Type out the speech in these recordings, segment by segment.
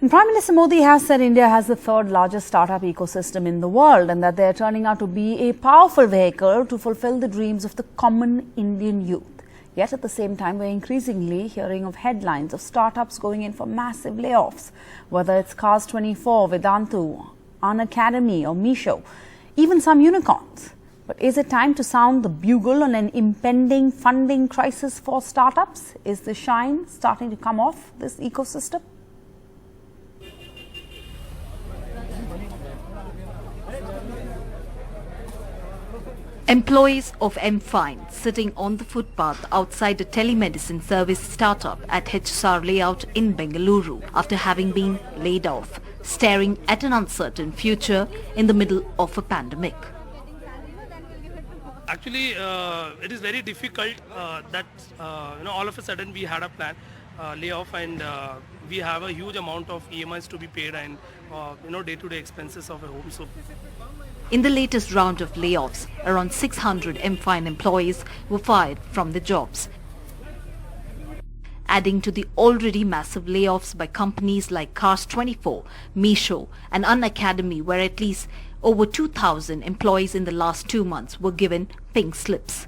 And Prime Minister Modi has said India has the third largest startup ecosystem in the world and that they are turning out to be a powerful vehicle to fulfill the dreams of the common Indian youth. Yet at the same time, we're increasingly hearing of headlines of startups going in for massive layoffs, whether it's Cars24, Vedantu, Unacademy or Meesho, even some unicorns. But is it time to sound the bugle on an impending funding crisis for startups? Is the shine starting to come off this ecosystem? Employees of M-Fine sitting on the footpath outside a telemedicine service startup at HSR layout in Bengaluru after having been laid off, staring at an uncertain future in the middle of a pandemic. Actually, it is very difficult that all of a sudden we had a plan layoff and we have a huge amount of EMIs to be paid and day-to-day expenses of a home. So. In the latest round of layoffs, around 600 M-Fine employees were fired from their jobs, adding to the already massive layoffs by companies like Cars24, Meesho and Unacademy, where at least over 2,000 employees in the last 2 months were given pink slips.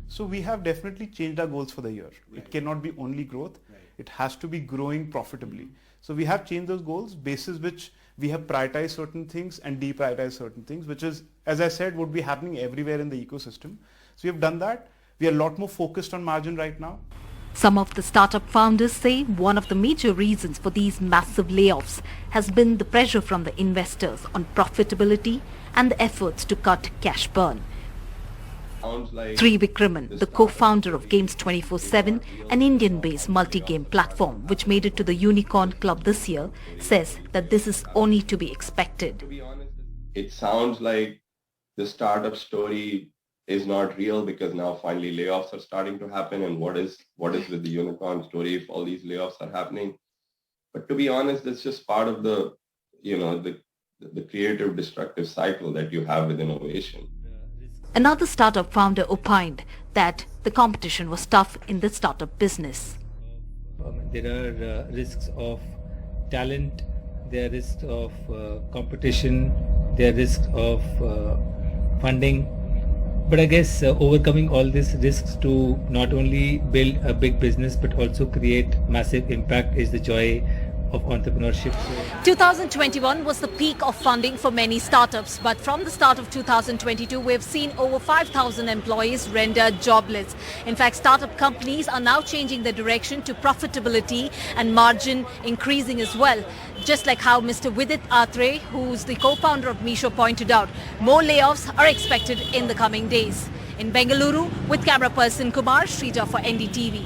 So we have definitely changed our goals for the year. It cannot be only growth. It has to be growing profitably. So we have changed those goals, basis which we have prioritized certain things and deprioritized certain things, which is, as I said, would be happening everywhere in the ecosystem. So we have done that. We are a lot more focused on margin right now. Some of the startup founders say one of the major reasons for these massive layoffs has been the pressure from the investors on profitability and the efforts to cut cash burn. Sri Vikraman, the co-founder of Games 24/7, an Indian-based multi-game platform which made it to the Unicorn Club this year, says that this is only to be expected. To be honest, it sounds like the startup story is not real because now finally layoffs are starting to happen, and what is with the unicorn story if all these layoffs are happening? But to be honest, it's just part of the the creative destructive cycle that you have with innovation. Another startup founder opined that the competition was tough in the startup business. There are risks of talent, there are risks of competition, there are risks of funding. But I guess overcoming all these risks to not only build a big business but also create massive impact is the joy of entrepreneurship. 2021 was the peak of funding for many startups, but from the start of 2022, we have seen over 5,000 employees rendered jobless. In fact, startup companies are now changing their direction to profitability and margin increasing as well. Just like how Mr. Vidit Atre, who's the co-founder of Meesho, pointed out, more layoffs are expected in the coming days. In Bengaluru, with camera person Kumar Shrija for NDTV.